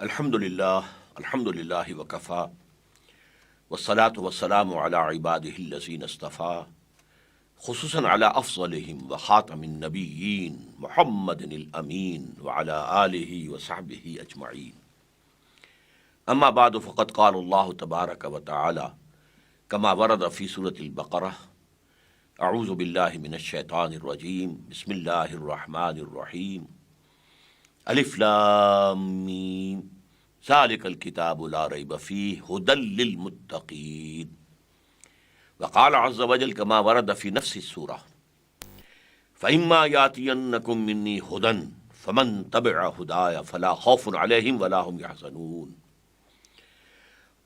الحمد للہ وکفا والصلاة والسلام علی عبادہ الذین اصطفیٰ خصوصاً علی افضلہم وخاتم النبیین محمد الامین وعلی آلہ وصحبہ اجمعین. اما بعد فقد قال اللہ تبارک وتعالی کما ورد فی سورۃ البقرہ اعوذ باللہ من الشیطان الرجیم بسم اللہ الرحمن الرحیم الف لام میم ذالک الکتاب لا ریب فیہ ھدی للمتقین. وقال عز وجل کما ورد فی نفس السورہ فإما یأتینکم منی ھدی فمن تبع ھدای فلا خوف علیہم ولا هم یحزنون.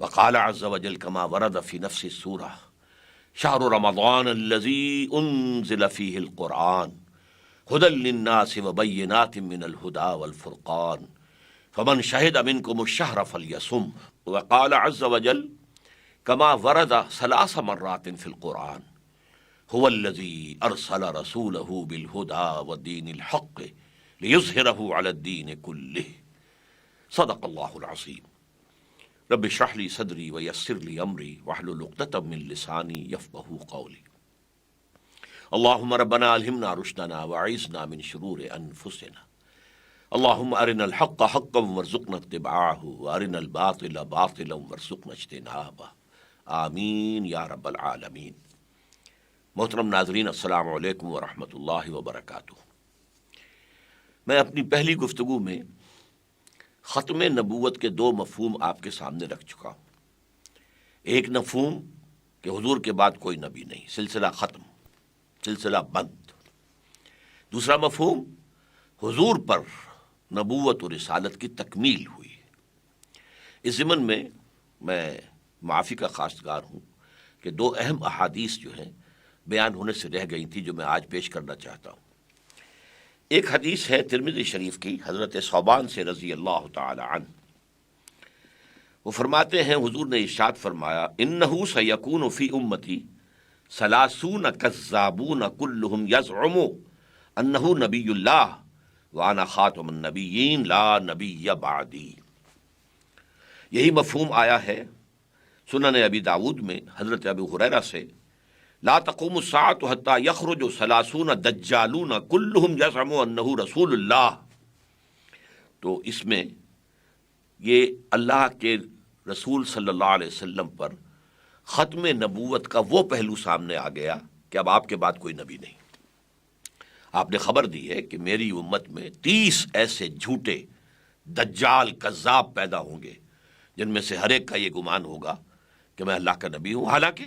وقال عز وجل کما ورد فی نفس السورہ شہر رمضان الذی انزل فیہ القرآن ھدی للناس وبینات من الھدی والفرقان فمن شہد منکم الشہر فلیصم. وقال عز وجل کما ورد ثلاث مرات فی القرآن هو الذی ارسل رسولہ بالھدی والدین الحق لیظہرہ علی الدین کلہ. صدق اللہ العظیم. رب اشرح لی صدری ویسر لی امری واحلل عقدۃ من لسانی یفقہوا قولی. اللہم ربنا الہمنا رشدنا واعذنا من شرور انفسنا. اللہم ارنا الحق حقا وارزقنا اتباعہ وارنا الباطل باطلا وارزقنا اجتنابہ. آمین یا رب العالمین. محترم ناظرین، السلام علیکم ورحمۃ اللہ وبرکاتہ. میں اپنی پہلی گفتگو میں ختم نبوت کے دو مفہوم آپ کے سامنے رکھ چکا ہوں. ایک مفہوم کہ حضور کے بعد کوئی نبی نہیں، سلسلہ ختم، سلسلہ بند. دوسرا مفہوم حضور پر نبوت و رسالت کی تکمیل ہوئی. اس ضمن میں معافی کا خواستگار ہوں کہ دو اہم احادیث جو ہیں بیان ہونے سے رہ گئی تھی جو میں آج پیش کرنا چاہتا ہوں. ایک حدیث ہے ترمذی شریف کی، حضرت ثوبان سے رضی اللہ تعالی عنہ. وہ فرماتے ہیں حضور نے ارشاد فرمایا انہ سیکون فی امتی ثلاثون کذابون کلہم یزعم انہ نبی اللہ وانا خاتم النبیین لا نبی بعدی. یہی مفہوم آیا ہے سنن ابی داود میں حضرت ابو ہریرہ سے لا تقوم الساعۃ حتی یخرج ثلاثون دجالون کلہم یزعم انہ رسول اللہ. تو اس میں یہ اللہ کے رسول صلی اللہ علیہ وسلم پر ختم نبوت کا وہ پہلو سامنے آ گیا کہ اب آپ کے بعد کوئی نبی نہیں. آپ نے خبر دی ہے کہ میری امت میں 30 ایسے جھوٹے دجال کذاب پیدا ہوں گے جن میں سے ہر ایک کا یہ گمان ہوگا کہ میں اللہ کا نبی ہوں، حالانکہ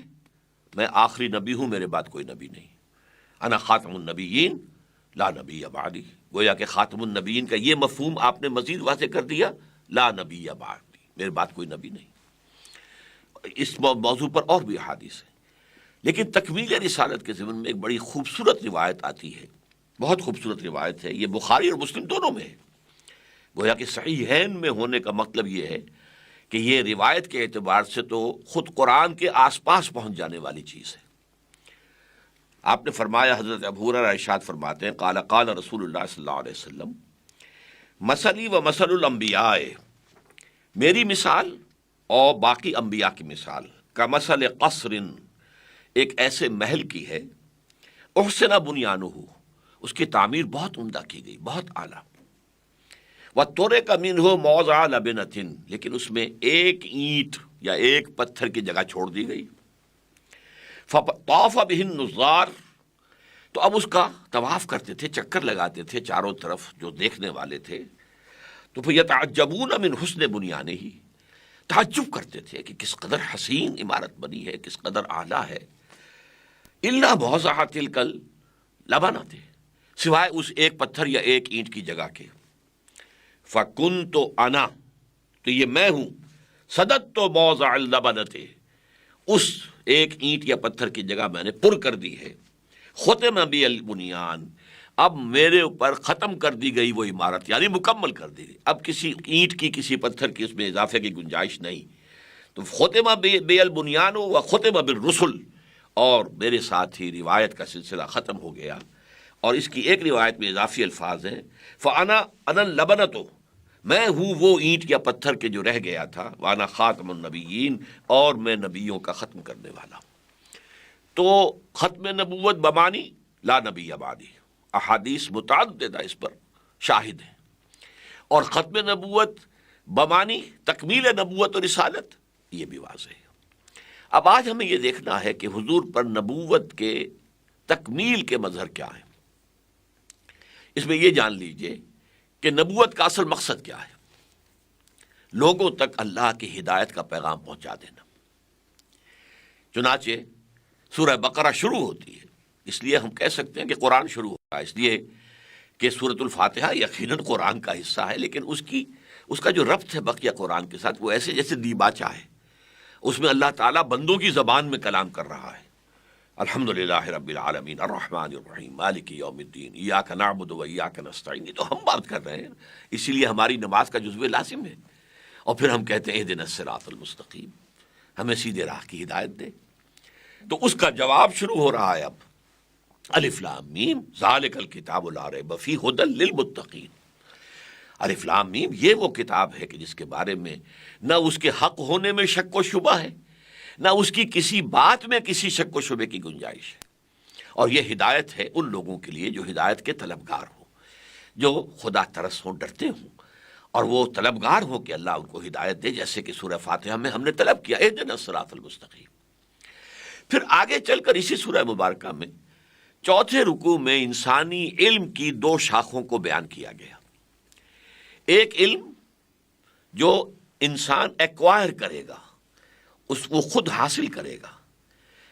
میں آخری نبی ہوں، میرے بعد کوئی نبی نہیں. انا خاتم النبیین لا نبی بعدی. گویا کہ خاتم النبیین کا یہ مفہوم آپ نے مزید واضح کر دیا، لا نبی بعدی، میرے بعد کوئی نبی نہیں. اس موضوع پر اور بھی احادیث ہیں، لیکن تکمیل رسالت کے ضمن میں ایک بڑی خوبصورت روایت آتی ہے، بہت خوبصورت روایت ہے. یہ بخاری اور مسلم دونوں میں ہے. گویا کہ صحیحین میں ہونے کا مطلب یہ ہے کہ یہ روایت کے اعتبار سے تو خود قرآن کے آس پاس پہنچ جانے والی چیز ہے. آپ نے فرمایا، حضرت ابو ہریرہ ارشاد فرماتے ہیں قال قال رسول اللہ صلی اللہ علیہ وسلم مثلی و مثل الانبیاء، میری مثال اور باقی انبیاء کی مثال کا مثل قصر، ایک ایسے محل کی ہے احسن بنیانہ، اس کی تعمیر بہت عمدہ کی گئی، بہت اعلیٰ. وَتُرِكَ مِنْهُ مَوْضِعَ لَبْنَةٍ، لیکن اس میں ایک اینٹ یا ایک پتھر کی جگہ چھوڑ دی گئی. فَطَافَ بِهِ النُّظَّارُ، تو اب اس کا طواف کرتے تھے، چکر لگاتے تھے چاروں طرف جو دیکھنے والے تھے. تو پھر يَتَعَجَّبُونَ مِنْ حُسْنِ بُنْيَانِهِ، تعجب کرتے تھے کہ کس قدر حسین عمارت بنی ہے، کس قدر اعلیٰ ہے. إِلَّا مَوْضِعَ تِلْكَ الْلَبَنَةِ، سوائے اس ایک پتھر یا ایک اینٹ کی جگہ کے. فَكُنْتُ أَنَا، تو یہ میں ہوں، سَدَدْتُ مَوْضِعَ اللَّبَنَةِ، اس ایک اینٹ یا پتھر کی جگہ میں نے پر کر دی ہے. خُتِمَ بِي الْبُنْيَانُ، اب میرے اوپر ختم کر دی گئی وہ عمارت، یعنی مکمل کر دی گئی، اب کسی اینٹ کی کسی پتھر کی اس میں اضافے کی گنجائش نہیں. تو خُتِمَ بِي الْبُنْيَانُ وَخُتِمَ بِالرُّسُلِ، اور میرے ساتھ ہی روایت کا سلسلہ ختم ہو گیا. اور اس کی ایک روایت میں اضافی الفاظ ہیں فَأَنَا اللَّبَنَةُ، میں ہوں وہ اینٹ یا پتھر کے جو رہ گیا تھا، وانا خاتم النبیین، اور میں نبیوں کا ختم کرنے والا ہوں۔ تو ختم نبوت بمانی لا نبی بعدی، احادیث متعددہ اس پر شاہد ہیں، اور ختم نبوت بمانی تکمیل نبوت اور رسالت، یہ بھی واضح ہے۔ اب آج ہمیں یہ دیکھنا ہے کہ حضور پر نبوت کے تکمیل کے مظہر کیا ہیں۔ اس میں یہ جان لیجئے کہ نبوت کا اصل مقصد کیا ہے؟ لوگوں تک اللہ کی ہدایت کا پیغام پہنچا دینا۔ چنانچہ سورہ بقرہ شروع ہوتی ہے، اس لیے ہم کہہ سکتے ہیں کہ قرآن شروع ہوتا ہے، اس لیے کہ سورۃ الفاتحہ یقیناً قرآن کا حصہ ہے، لیکن اس کا جو ربط ہے بقیہ قرآن کے ساتھ وہ ایسے جیسے دیباچہ ہے۔ اس میں اللہ تعالیٰ بندوں کی زبان میں کلام کر رہا ہے۔ الحمدللہ رب العالمین الرحمن الرحیم مالک یوم الدین ایاک نعبد و ایاک نستعین، یہ تو ہم بات کر رہے ہیں، اسی لیے ہماری نماز کا جزو لازم ہے۔ اور پھر ہم کہتے ہیں اہدنا الصراط المستقیم، ہمیں سیدھے راہ کی ہدایت دے۔ تو اس کا جواب شروع ہو رہا ہے اب، الف لام میم ذالک الکتاب لا ریب فیہ ھدی للمتقین۔ الف لام میم یہ وہ کتاب ہے کہ جس کے بارے میں نہ اس کے حق ہونے میں شک و شبہ ہے، نہ اس کی کسی بات میں کسی شک و شبے کی گنجائش ہے، اور یہ ہدایت ہے ان لوگوں کے لیے جو ہدایت کے طلبگار ہوں، جو خدا ترس ہوں، ڈرتے ہوں، اور وہ طلبگار ہوں کہ اللہ ان کو ہدایت دے، جیسے کہ سورہ فاتحہ میں ہم نے طلب کیا اہدنا الصراط المستقیم۔ پھر آگے چل کر اسی سورہ مبارکہ میں چوتھے رکوع میں انسانی علم کی دو شاخوں کو بیان کیا گیا۔ ایک علم جو انسان ایکوائر کرے گا، وہ خود حاصل کرے گا،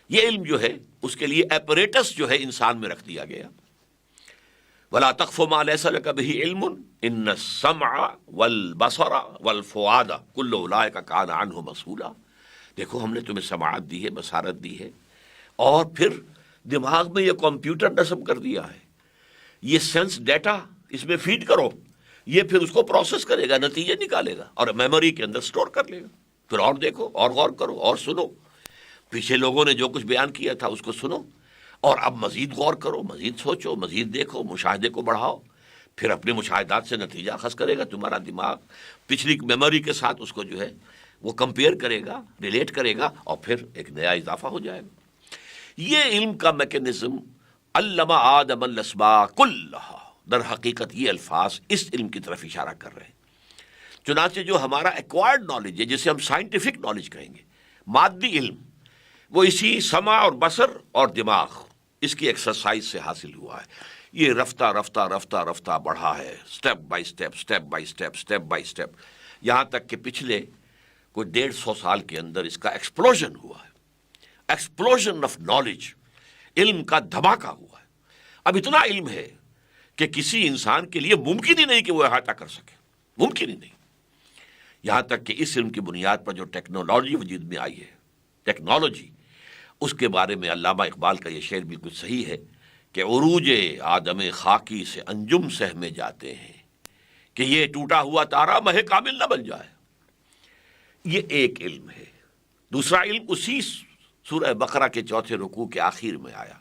یہ علم جو ہے اس کے لیے ایپریٹس جو ہے انسان میں رکھ دیا گیا۔ وَلَا تَقْفُ مَا لَيْسَ لَكَ بِهِ عِلْمٌ إِنَّ السَّمْعَ وَالْبَصَرَ وَالْفُؤَادَ كُلُّ أُولَٰئِكَ كَانَ عَنْهُ مَسْئُولًا۔ دیکھو ہم نے تمہیں سماعت دی ہے، بصارت دی ہے، اور پھر دماغ میں یہ کمپیوٹر نصب کر دیا ہے، یہ سینس ڈیٹا اس میں فیڈ کرو، یہ پھر اس کو پروسیس کرے گا، نتیجے نکالے گا اور میموری کے اندر سٹور کر لے گا۔ پھر اور دیکھو اور غور کرو اور سنو، پیچھے لوگوں نے جو کچھ بیان کیا تھا اس کو سنو، اور اب مزید غور کرو، مزید سوچو، مزید دیکھو، مشاہدے کو بڑھاؤ، پھر اپنے مشاہدات سے نتیجہ اخذ کرے گا تمہارا دماغ، پچھلی میموری کے ساتھ اس کو جو ہے وہ کمپیئر کرے گا، ریلیٹ کرے گا، اور پھر ایک نیا اضافہ ہو جائے گا۔ یہ علم کا میکینزم علم آدم الاسماء کلھا، در حقیقت یہ الفاظ اس علم کی طرف اشارہ کر رہے ہیں۔ چنانچہ جو ہمارا ایکوائرڈ نالج ہے، جسے ہم سائنٹیفک نالج کہیں گے، مادی علم، وہ اسی سمع اور بصر اور دماغ، اس کی ایکسرسائز سے حاصل ہوا ہے۔ یہ رفتہ رفتہ رفتہ رفتہ بڑھا ہے، step by step, step by step, step by step, یہاں تک کہ پچھلے کوئی 150 سال کے اندر اس کا ایکسپلوژن ہوا ہے، ایکسپلوژن آف نالج، علم کا دھماکہ ہوا ہے۔ اب اتنا علم ہے کہ کسی انسان کے لیے ممکن ہی نہیں کہ وہ احاطہ کر سکے، ممکن ہی نہیں۔ یہاں تک کہ اس علم کی بنیاد پر جو ٹیکنالوجی وجود میں آئی ہے، ٹیکنالوجی، اس کے بارے میں علامہ اقبال کا یہ شعر بالکل صحیح ہے کہ عروج آدم خاکی سے انجم سہمے جاتے ہیں، کہ یہ ٹوٹا ہوا تارا مہ کامل نہ بن جائے۔ یہ ایک علم ہے۔ دوسرا علم اسی سورہ بقرہ کے چوتھے رکوع کے آخر میں آیا،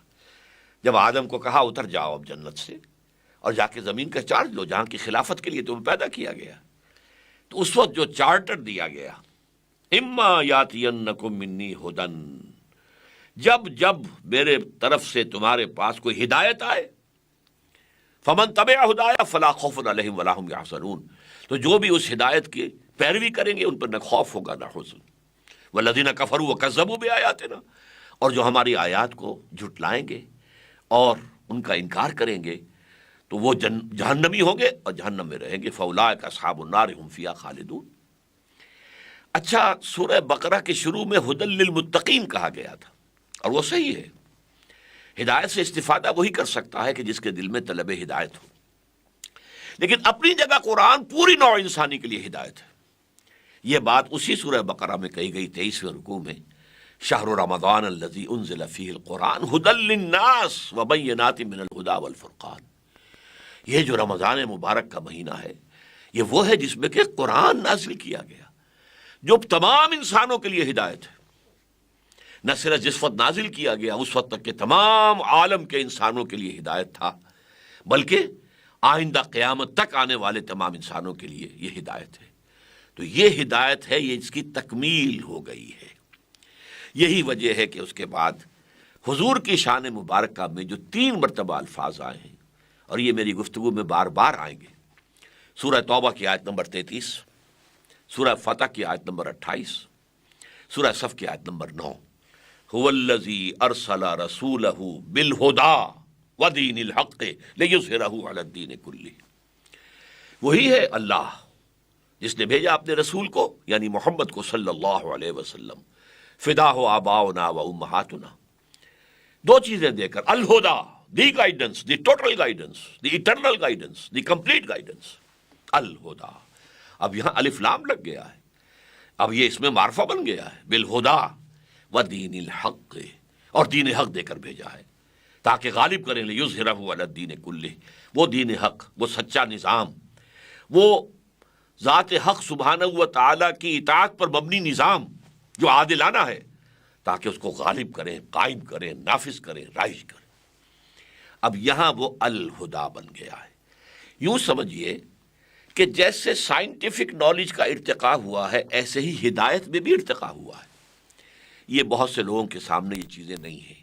جب آدم کو کہا اتر جاؤ اب جنت سے اور جا کے زمین کا چارج لو جہاں کی خلافت کے لیے تمہیں پیدا کیا گیا۔ تو اس وقت جو چارٹر دیا گیا، اما یاتینکم منی ھدی، جب جب میرے طرف سے تمہارے پاس کوئی ہدایت آئے، فمن تبع ھدایا فلا خوف علیہم ولا ھم یحزنون، تو جو بھی اس ہدایت کی پیروی کریں گے ان پر نہ خوف ہوگا نہ حزن۔ والذین کفروا وکذبوا بآیاتنا، اور جو ہماری آیات کو جھٹلائیں گے اور ان کا انکار کریں گے تو وہ جہنمی ہوں گے اور جہنم میں رہیں گے۔ فاولئک اصحاب النار هم فیہا خالدون۔ اچھا، سورہ بقرہ کے شروع میں ھدی للمتقین کہا گیا تھا، اور وہ صحیح ہے۔ ہدایت سے استفادہ وہی کر سکتا ہے کہ جس کے دل میں طلب ہدایت ہو، لیکن اپنی جگہ قرآن پوری نوع انسانی کے لیے ہدایت ہے۔ یہ بات اسی سورہ بقرہ میں کہی گئی 23ویں رکوع میں، شہر رمضان الذی انزل فیہ القرآن ھدی للناس وبینات من الھدی والفرقان۔ یہ جو رمضان مبارک کا مہینہ ہے، یہ وہ ہے جس میں کہ قرآن نازل کیا گیا، جو تمام انسانوں کے لیے ہدایت ہے۔ نہ صرف جس وقت نازل کیا گیا اس وقت تک کہ تمام عالم کے انسانوں کے لیے ہدایت تھا، بلکہ آئندہ قیامت تک آنے والے تمام انسانوں کے لیے یہ ہدایت ہے۔ تو یہ ہدایت ہے، یہ اس کی تکمیل ہو گئی ہے۔ یہی وجہ ہے کہ اس کے بعد حضور کی شان مبارکہ میں جو 3 مرتبہ الفاظ آئے ہیں، اور یہ میری گفتگو میں بار بار آئیں گے، سورہ توبہ کی آیت نمبر 33، سورہ فتح کی آیت نمبر 28، سورہ صف کی آیت نمبر 9، هو الذی ارسل رسولہ بالہدی ودین الحق لیظہرہ علی الدین کلہ۔ وہی ہے اللہ جس نے بھیجا اپنے رسول کو، یعنی محمد کو صلی اللہ علیہ وسلم، فدا ہو آباؤنا و امہاتنا، 2 چیزیں دے کر، الہدا، the guidance, the total guidance, the eternal guidance, the complete guidance, الہدا۔ اب یہاں الف لام لگ گیا ہے، اب یہ اس میں معرفہ بن گیا ہے، بالہدا و دین الحق، اور دین حق دے کر بھیجا ہے تاکہ غالب کریں لیظہرہ علی الدین کلہ، وہ دین حق، وہ سچا نظام، وہ ذات حق سبحانہ و تعالی کی اطاعت پر مبنی نظام جو عادلانہ ہے، تاکہ اس کو غالب کریں، قائم کریں، نافذ کریں، رائج کریں۔ اب یہاں وہ الہدا بن گیا ہے۔ یوں سمجھیے کہ جیسے سائنٹیفک نالج کا ارتقاء ہوا ہے، ایسے ہی ہدایت میں بھی ارتقاء ہوا ہے۔ یہ بہت سے لوگوں کے سامنے یہ چیزیں نہیں ہیں۔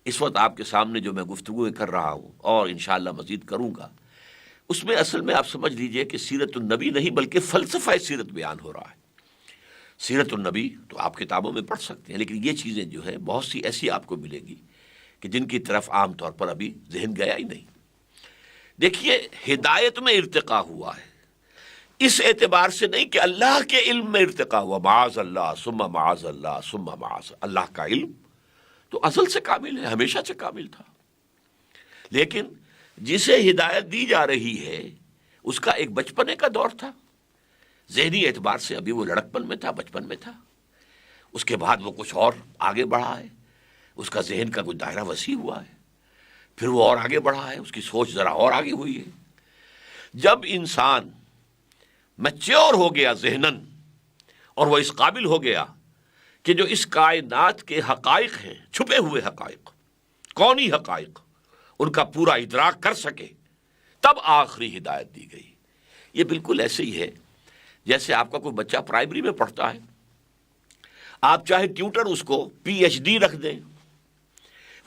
اس وقت آپ کے سامنے جو میں گفتگو کر رہا ہوں اور انشاءاللہ مزید کروں گا، اس میں اصل میں آپ سمجھ لیجئے کہ سیرت النبی نہیں بلکہ فلسفہ سیرت بیان ہو رہا ہے۔ سیرت النبی تو آپ کتابوں میں پڑھ سکتے ہیں، لیکن یہ چیزیں جو ہیں بہت سی ایسی آپ کو ملیں گی کہ جن کی طرف عام طور پر ابھی ذہن گیا ہی نہیں۔ دیکھیے، ہدایت میں ارتقاء ہوا ہے، اس اعتبار سے نہیں کہ اللہ کے علم میں ارتقاء ہوا، معاذ اللہ ثم معاذ اللہ ثم معاذ اللہ کا علم تو ازل سے کامل ہے، ہمیشہ سے کامل تھا، لیکن جسے ہدایت دی جا رہی ہے اس کا ایک بچپنے کا دور تھا، ذہنی اعتبار سے ابھی وہ لڑکپن میں تھا، بچپن میں تھا، اس کے بعد وہ کچھ اور آگے بڑھا ہے، اس کا ذہن کا کچھ دائرہ وسیع ہوا ہے، پھر وہ اور آگے بڑھا ہے، اس کی سوچ ذرا اور آگے ہوئی ہے۔ جب انسان میچور ہو گیا ذہناً، اور وہ اس قابل ہو گیا کہ جو اس کائنات کے حقائق ہیں، چھپے ہوئے حقائق، کونی حقائق، ان کا پورا ادراک کر سکے، تب آخری ہدایت دی گئی۔ یہ بالکل ایسے ہی ہے جیسے آپ کا کوئی بچہ پرائمری میں پڑھتا ہے، آپ چاہے ٹیوٹر اس کو پی ایچ ڈی رکھ دیں،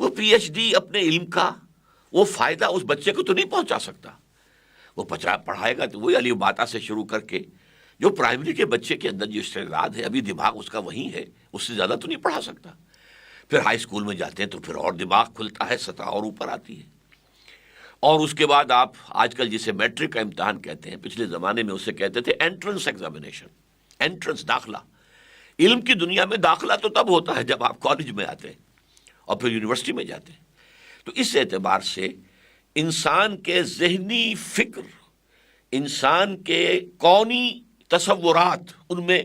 وہ پی ایچ ڈی اپنے علم کا وہ فائدہ اس بچے کو تو نہیں پہنچا سکتا۔ وہ پڑھائے گا تو وہی الف باتا سے شروع کر کے جو پرائمری کے بچے کے اندر جو استعداد ہے، ابھی دماغ اس کا وہی ہے، اس سے زیادہ تو نہیں پڑھا سکتا۔ پھر ہائی اسکول میں جاتے ہیں تو پھر اور دماغ کھلتا ہے، سطح اور اوپر آتی ہے، اور اس کے بعد آپ آج کل جسے میٹرک کا امتحان کہتے ہیں، پچھلے زمانے میں اسے کہتے تھے انٹرنس ایگزامینیشن، انٹرنس داخلہ۔ علم کی دنیا میں داخلہ تو تب ہوتا ہے جب آپ کالج میں آتے ہیں اور پھر یونیورسٹی میں جاتے ہیں۔ تو اس اعتبار سے انسان کے ذہنی فکر، انسان کے کونی تصورات، ان میں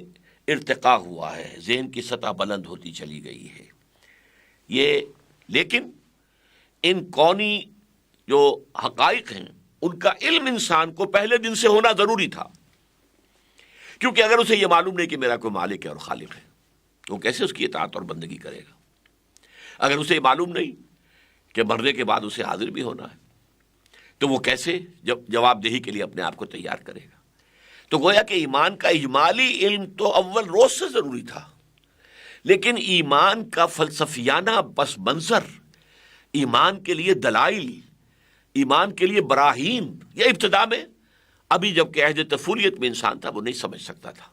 ارتقاء ہوا ہے، ذہن کی سطح بلند ہوتی چلی گئی ہے۔ یہ لیکن ان کونی جو حقائق ہیں ان کا علم انسان کو پہلے دن سے ہونا ضروری تھا، کیونکہ اگر اسے یہ معلوم نہیں کہ میرا کوئی مالک ہے اور خالق ہے تو کیسے اس کی اطاعت اور بندگی کرے گا؟ اگر اسے یہ معلوم نہیں کہ مرنے کے بعد اسے حاضر بھی ہونا ہے تو وہ کیسے جواب دہی کے لیے اپنے آپ کو تیار کرے گا؟ تو گویا کہ ایمان کا اجمالی علم تو اول روز سے ضروری تھا، لیکن ایمان کا فلسفیانہ پس منظر، ایمان کے لیے دلائل، ایمان کے لیے براہین، یہ ابتدا میں ابھی جب کہ عہد طفولیت میں انسان تھا وہ نہیں سمجھ سکتا تھا،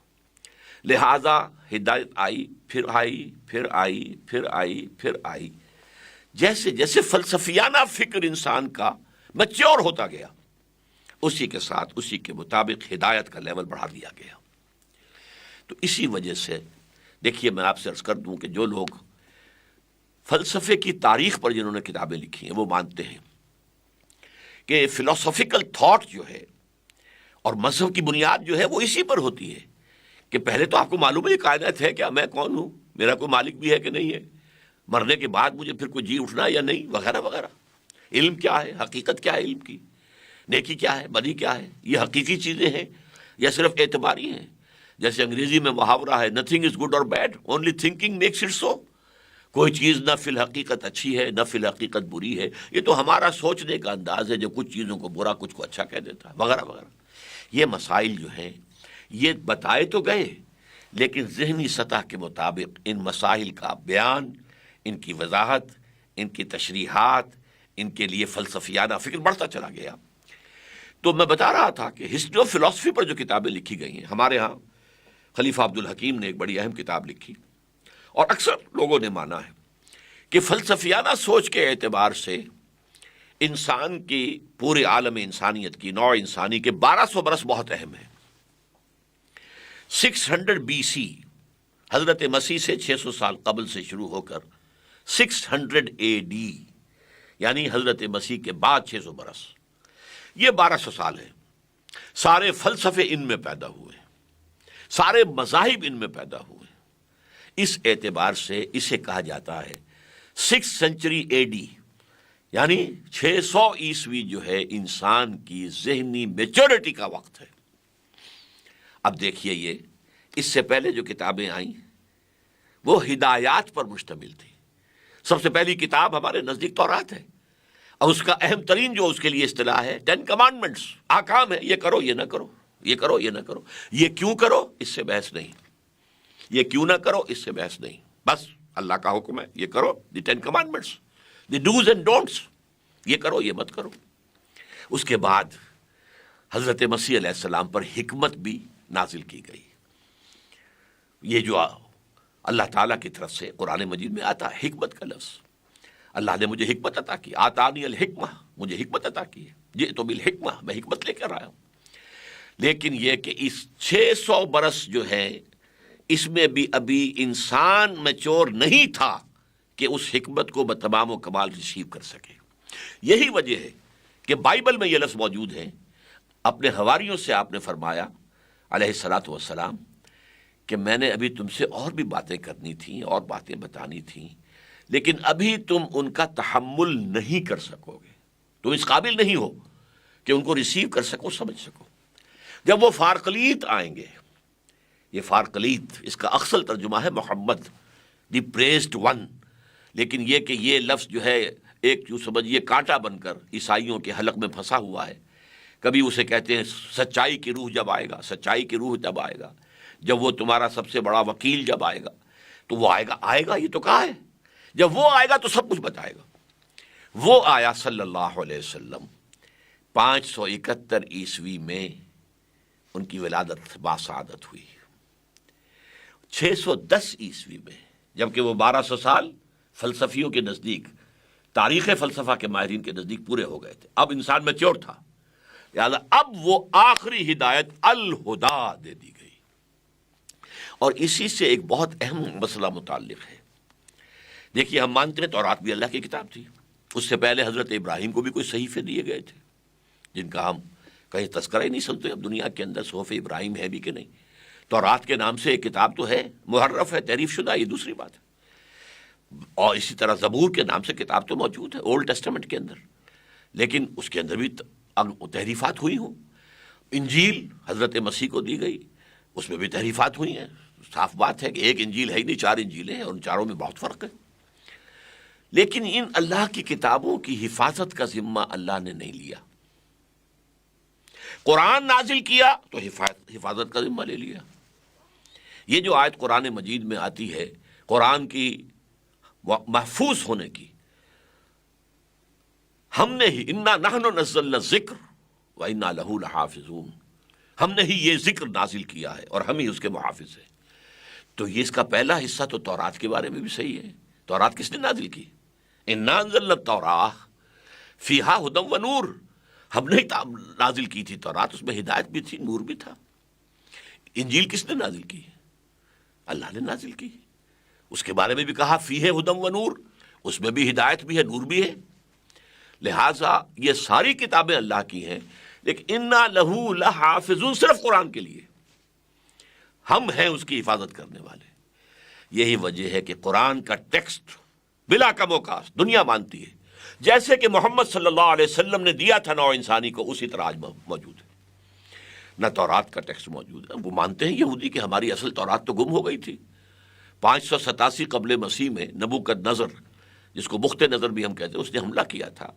لہذا ہدایت آئی، پھر آئی، پھر آئی، پھر آئی، پھر آئی، جیسے جیسے فلسفیانہ فکر انسان کا میچور ہوتا گیا، اسی کے ساتھ اسی کے مطابق ہدایت کا لیول بڑھا دیا گیا۔ تو اسی وجہ سے دیکھیے، میں آپ سے عرض کر دوں کہ جو لوگ فلسفے کی تاریخ پر جنہوں نے کتابیں لکھی ہیں وہ مانتے ہیں کہ فلسفیکل تھاٹ جو ہے اور مذہب کی بنیاد جو ہے وہ اسی پر ہوتی ہے کہ پہلے تو آپ کو معلوم ہے یہ کائنات ہے کیا، میں کون ہوں، میرا کوئی مالک بھی ہے کہ نہیں ہے، مرنے کے بعد مجھے پھر کوئی جی اٹھنا یا نہیں، وغیرہ وغیرہ۔ علم کیا ہے، حقیقت کیا ہے علم کی، نیکی کیا ہے، بدی کیا ہے، یہ حقیقی چیزیں ہیں یا صرف اعتباری ہیں؟ جیسے انگریزی میں محاورہ ہے، نتھنگ از گڈ اور bad, only thinking makes it so. کوئی چیز نہ فی الحقیقت اچھی ہے نہ فی الحقیقت بری ہے، یہ تو ہمارا سوچنے کا انداز ہے جو کچھ چیزوں کو برا کچھ کو اچھا کہہ دیتا ہے وغیرہ وغیرہ۔ یہ مسائل جو ہیں یہ بتائے تو گئے، لیکن ذہنی سطح کے مطابق ان مسائل کا بیان، ان کی وضاحت، ان کی تشریحات، ان کے لیے فلسفیانہ فکر بڑھتا چلا گیا۔ تو میں بتا رہا تھا کہ ہسٹری آف فلسفی پر جو کتابیں لکھی گئی ہیں، ہمارے ہاں خلیفہ عبدالحکیم نے ایک بڑی اہم کتاب لکھی، اور اکثر لوگوں نے مانا ہے کہ فلسفیانہ سوچ کے اعتبار سے انسان کی پورے عالم انسانیت کی، نوع انسانی کے 1200 برس بہت اہم ہیں۔ 600 BC حضرت مسیح سے 600 سال قبل سے شروع ہو کر 600 AD یعنی حضرت مسیح کے بعد 600 برس، یہ 1200 سال ہیں۔ سارے فلسفے ان میں پیدا ہوئے، سارے مذاہب ان میں پیدا ہوئے۔ اس اعتبار سے اسے کہا جاتا ہے 6th century AD یعنی 600 عیسوی جو ہے انسان کی ذہنی میچورٹی کا وقت ہے۔ اب دیکھیے، یہ اس سے پہلے جو کتابیں آئیں وہ ہدایات پر مشتمل تھی۔ سب سے پہلی کتاب ہمارے نزدیک تورات ہے، اور اس کا اہم ترین جو اس کے لیے اصطلاح ہے 10 commandments، احکام ہے، یہ کرو یہ نہ کرو، یہ کرو یہ نہ کرو، یہ کیوں کرو اس سے بحث نہیں، یہ کیوں نہ کرو اس سے بحث نہیں، بس اللہ کا حکم ہے یہ کرو، دی 10 commandments، the dos and don'ts, یہ کرو یہ مت کرو۔ اس کے بعد حضرت مسیح علیہ السلام پر حکمت بھی نازل کی گئی۔ یہ جو اللہ تعالیٰ کی طرف سے قرآن مجید میں آتا ہے حکمت کا لفظ، اللہ نے مجھے حکمت عطا کی، آتانی الحکمہ، مجھے حکمت عطا کی ہے، جئت بالحکمہ، میں حکمت لے کر آیا ہوں۔ لیکن یہ کہ اس 600 برس جو ہے اس میں بھی ابھی انسان میچور نہیں تھا کہ اس حکمت کو بتمام و کمال ریسیو کر سکے۔ یہی وجہ ہے کہ بائبل میں یہ لفظ موجود ہے، اپنے حواریوں سے آپ نے فرمایا علیہ الصلاۃ والسلام کہ میں نے ابھی تم سے اور بھی باتیں کرنی تھیں اور باتیں بتانی تھیں، لیکن ابھی تم ان کا تحمل نہیں کر سکو گے، تم اس قابل نہیں ہو کہ ان کو ریسیو کر سکو، سمجھ سکو۔ جب وہ فارقلیت آئیں گے، یہ فارقلیت اس کا اصل ترجمہ ہے محمد، دی پریزڈ ون، لیکن یہ کہ یہ لفظ جو ہے ایک جو سمجھیے کانٹا بن کر عیسائیوں کے حلق میں پھنسا ہوا ہے۔ کبھی اسے کہتے ہیں سچائی کی روح جب آئے گا، سچائی کی روح جب آئے گا، جب وہ تمہارا سب سے بڑا وکیل جب آئے گا، تو وہ آئے گا یہ تو کہا ہے، جب وہ آئے گا تو سب کچھ بتائے گا۔ وہ آیا صلی اللہ علیہ وسلم 571 عیسوی میں، ان کی ولادت باسعادت ہوئی 610 عیسوی میں، جبکہ وہ 1200 سال فلسفیوں کے نزدیک، تاریخ فلسفہ کے ماہرین کے نزدیک پورے ہو گئے تھے۔ اب انسان میچور تھا، لہذا اب وہ آخری ہدایت الہدا دے دی گئی۔ اور اسی سے ایک بہت اہم مسئلہ متعلق ہے۔ دیکھیے، ہم مانتے ہیں تورات بھی اللہ کی کتاب تھی، اس سے پہلے حضرت ابراہیم کو بھی کوئی صحیفے دیے گئے تھے جن کا ہم کہیں تذکرہ ہی نہیں سنتے اب دنیا کے اندر، صحف ابراہیم ہے بھی کہ نہیں۔ تورات کے نام سے ایک کتاب تو ہے، محرف ہے، تحریف شدہ، یہ دوسری بات ہے۔ اور اسی طرح زبور کے نام سے کتاب تو موجود ہے اولڈ ٹیسٹمنٹ کے اندر، لیکن اس کے اندر بھی تحریفات ہوئی ہوں۔ انجیل حضرت مسیح کو دی گئی، اس میں بھی تحریفات ہوئی ہیں۔ صاف بات ہے کہ ایک انجیل ہے ہی نہیں، 4 انجیلیں ہیں، اور ان چاروں میں بہت فرق ہے۔ لیکن ان اللہ کی کتابوں کی حفاظت کا ذمہ اللہ نے نہیں لیا۔ قرآن نازل کیا تو حفاظت کا ذمہ لے لیا۔ یہ جو آیت قرآن مجید میں آتی ہے قرآن کی محفوظ ہونے کی، ہم نے ہی انا نحن نزلنا الذکر و انا لہ لحافظون، ہم نے ہی یہ ذکر نازل کیا ہے اور ہم ہی اس کے محافظ ہیں۔ تو یہ اس کا پہلا حصہ تو تورات کے بارے میں بھی صحیح ہے۔ تورات کس نے نازل کی؟ انا انزلنا التوراۃ فیہا ھدی و نور، ہم نے نازل کی تھی تورات، اس میں ہدایت بھی تھی، نور بھی تھا۔ انجیل کس نے نازل کی؟ اللہ نے نازل کی، اس کے بارے میں بھی کہا فیہ ھدی و نور، اس میں بھی ہدایت بھی ہے، نور بھی ہے۔ لہٰذا یہ ساری کتابیں اللہ کی ہیں، لیکن انا لہ لحافظون صرف قرآن کے لیے، ہم ہیں اس کی حفاظت کرنے والے۔ یہی وجہ ہے کہ قرآن کا ٹیکسٹ بلا کم و کاست دنیا مانتی ہے، جیسے کہ محمد صلی اللہ علیہ وسلم نے دیا تھا نوع انسانی کو، اسی طرح آج موجود ہے۔ نہ تورات کا ٹیکسٹ موجود ہے، وہ مانتے ہیں یہودی کہ ہماری اصل تورات تو گم ہو گئی تھی، 587 قبل مسیح میں نبوکد نظر، جس کو بخت نظر بھی ہم کہتے ہیں، اس نے حملہ کیا تھا،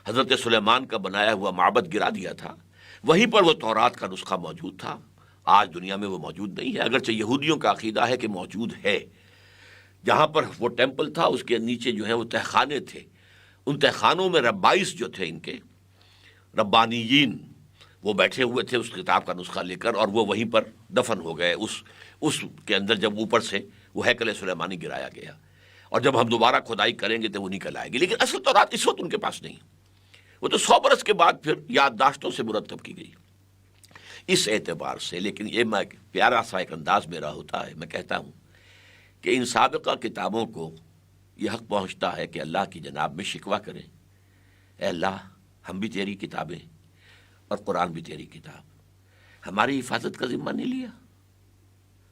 حضرت سلیمان کا بنایا ہوا معبد گرا دیا تھا. وہیں پر وہ تورات کا نسخہ موجود تھا. آج دنیا میں وہ موجود نہیں ہے، اگرچہ یہودیوں کا عقیدہ ہے کہ موجود ہے. جہاں پر وہ ٹیمپل تھا اس کے نیچے جو ہے وہ تہخانے تھے. ان تہخانوں میں ربائس جو تھے، ان کے ربانیین، وہ بیٹھے ہوئے تھے اس کتاب کا نسخہ لے کر، اور وہ وہیں پر دفن ہو گئے اس کے اندر، جب اوپر سے وہ ہیکل سلیمانی گرایا گیا. اور جب ہم دوبارہ کھدائی کریں گے تو وہ نکل آئے گی. لیکن اصل تورات اس وقت ان کے پاس نہیں، وہ تو 100 برس کے بعد پھر یادداشتوں سے مرتب کی گئی. اس اعتبار سے لیکن یہ میں پیارا سا ایک انداز میرا ہوتا ہے، میں کہتا ہوں کہ ان سابقہ کتابوں کو یہ حق پہنچتا ہے کہ اللہ کی جناب میں شکوہ کریں، اے اللہ ہم بھی تیری کتابیں اور قرآن بھی تیری کتاب، ہماری حفاظت کا ذمہ نہیں لیا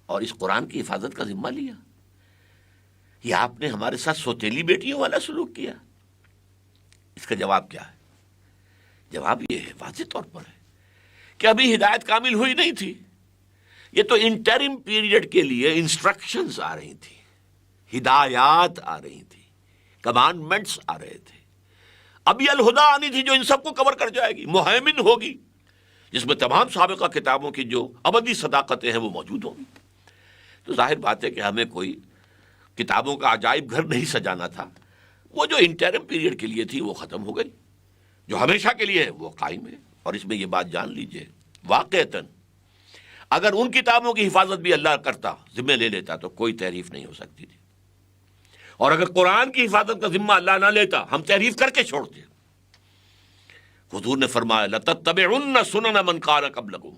اور اس قرآن کی حفاظت کا ذمہ لیا، یا آپ نے ہمارے ساتھ سوتیلی بیٹیوں والا سلوک کیا؟ اس کا جواب کیا ہے؟ جواب یہ ہے، واضح طور پر ہے کہ ابھی ہدایت کامل ہوئی نہیں تھی. یہ تو انٹرم پیریڈ کے لیے انسٹرکشنز آ رہی تھی، ہدایات آ رہی تھی، کمانڈمنٹس آ رہے تھے. ابھی الہدا آنی تھی جو ان سب کو کور کر جائے گی، مہیمن ہوگی، جس میں تمام سابقہ کتابوں کی جو ابدی صداقتیں ہیں وہ موجود ہوں گی. تو ظاہر بات ہے کہ ہمیں کوئی کتابوں کا عجائب گھر نہیں سجانا تھا. وہ جو انٹرم پیریڈ کے لیے تھی وہ ختم ہو گئی، جو ہمیشہ کے لیے ہے وہ قائم ہے. اور اس میں یہ بات جان لیجئے، واقعتاً اگر ان کتابوں کی حفاظت بھی اللہ کرتا، ذمہ لے لیتا، تو کوئی تحریف نہیں ہو سکتی تھی. اور اگر قرآن کی حفاظت کا ذمہ اللہ نہ لیتا، ہم تحریف کر کے چھوڑتے. حضور نے فرمایا لَتَتَّبِعُنَّ سُنَنَ مَنْ كَانَ قَبْلَكُمْ،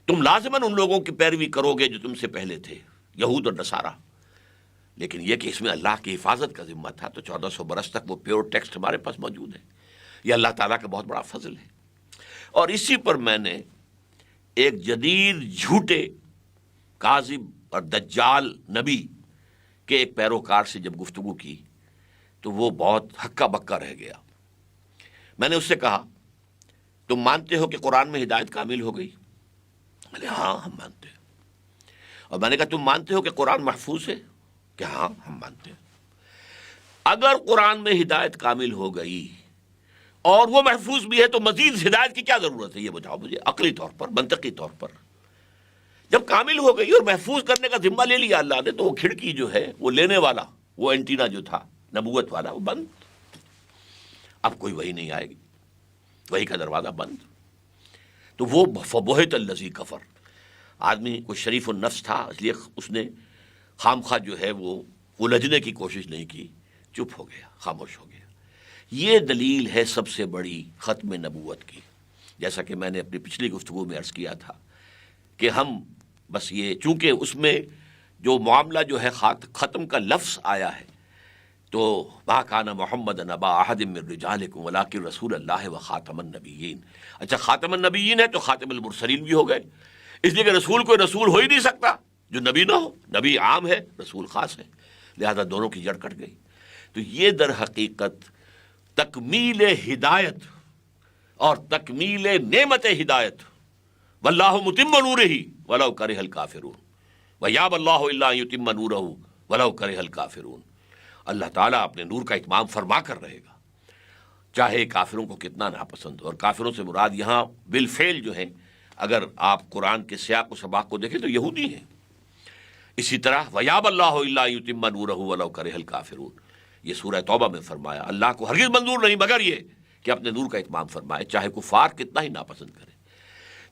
تم لازماً ان لوگوں کی پیروی کرو گے جو تم سے پہلے تھے، یہود اور نصارہ. لیکن یہ کہ اس میں اللہ کی حفاظت کا ذمہ تھا، تو 1400 برس تک وہ پیور ٹیکسٹ ہمارے پاس موجود ہے. یہ اللہ تعالیٰ کا بہت بڑا فضل ہے. اور اسی پر میں نے ایک جدید جھوٹے کاذب اور دجال نبی کے ایک پیروکار سے جب گفتگو کی تو وہ بہت ہکا بکا رہ گیا. میں نے اس سے کہا تم مانتے ہو کہ قرآن میں ہدایت کامل ہو گئی؟ میں نے ہاں ہم مانتے ہیں. اور میں نے کہا تم مانتے ہو کہ قرآن محفوظ ہے؟ کہ ہاں ہم مانتے ہیں. اگر قرآن میں ہدایت کامل ہو گئی اور وہ محفوظ بھی ہے تو مزید ہدایت کی کیا ضرورت ہے؟ یہ بتاؤ مجھے عقلی طور پر، منطقی طور پر. جب کامل ہو گئی اور محفوظ کرنے کا ذمہ لے لیا اللہ نے، تو وہ کھڑکی جو ہے وہ لینے والا، وہ اینٹینا جو تھا نبوت والا، وہ بند. اب کوئی وہی نہیں آئے گی، وہی کا دروازہ بند. تو وہ فبہت الذی کفر، آدمی کوئی شریف النفس تھا، اس لیے اس نے خام خواہ جو ہے وہ الجھنے کی کوشش نہیں کی، چپ ہو گیا، خاموش ہو گیا. یہ دلیل ہے سب سے بڑی ختم نبوت کی. جیسا کہ میں نے اپنی پچھلی گفتگو میں عرض کیا تھا کہ ہم بس یہ، چونکہ اس میں جو معاملہ جو ہے ختم کا لفظ آیا ہے، تو ما کان محمد ابا احد من رجالکم ولکن رسول اللہ و خاتم النبیین. اچھا خاتم النبیین ہے تو خاتم المرسلین بھی ہو گئے، اس لیے کہ رسول کوئی رسول ہو ہی نہیں سکتا جو نبی نہ ہو. نبی عام ہے، رسول خاص ہے، لہذا دونوں کی جڑ کٹ گئی. تو یہ در حقیقت تکمیل ہدایت اور تکمیل نعمت ہدایت، واللہ متم نورہ ولو کرہ الکافرون ویابی اللہ الا ان یتم نورہ ولو کرہ الکافرون. اللہ تعالیٰ اپنے نور کا اتمام فرما کر رہے گا، چاہے کافروں کو کتنا ناپسند ہو. اور کافروں سے مراد یہاں بالفعل جو ہیں، اگر آپ قرآن کے سیاق و سباق کو دیکھیں تو یہودی ہیں. اسی طرح ویابی اللہ الا ان یتم نورہ ولو کرہ الکافرون، یہ سورہ توبہ میں فرمایا اللہ کو ہرگز منظور نہیں مگر یہ کہ اپنے نور کا اتمام فرمائے، چاہے کفار کتنا ہی ناپسند کرے.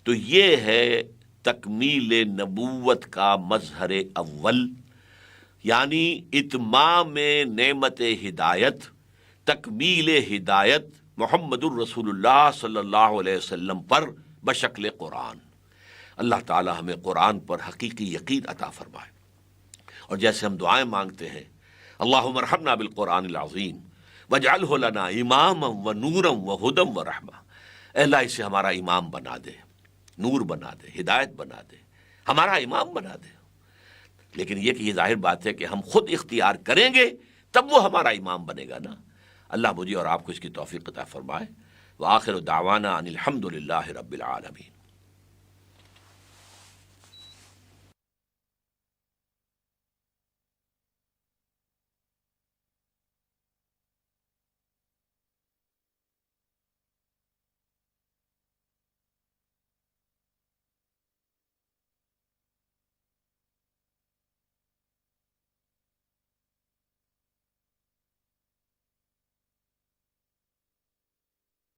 تو یہ ہے تکمیل نبوت کا مظہر اول، یعنی اتمام نعمت ہدایت، تکمیل ہدایت محمد الرسول اللہ صلی اللہ علیہ وسلم پر بشکل قرآن. اللہ تعالی ہمیں قرآن پر حقیقی یقین عطا فرمائے. اور جیسے ہم دعائیں مانگتے ہیں اللہم ارحمنا بالقرآن العظیم واجعلہ لنا اماما و نورا و ہدی و رحمہ. اے اللہ اسے ہمارا امام بنا دے، نور بنا دے، ہدایت بنا دے، ہمارا امام بنا دے. لیکن یہ کہ یہ ظاہر بات ہے کہ ہم خود اختیار کریں گے تب وہ ہمارا امام بنے گا نا. اللہ مجھے اور آپ کو اس کی توفیق عطا فرمائے. وآخر دعوانا ان الحمد للہ رب العالمین.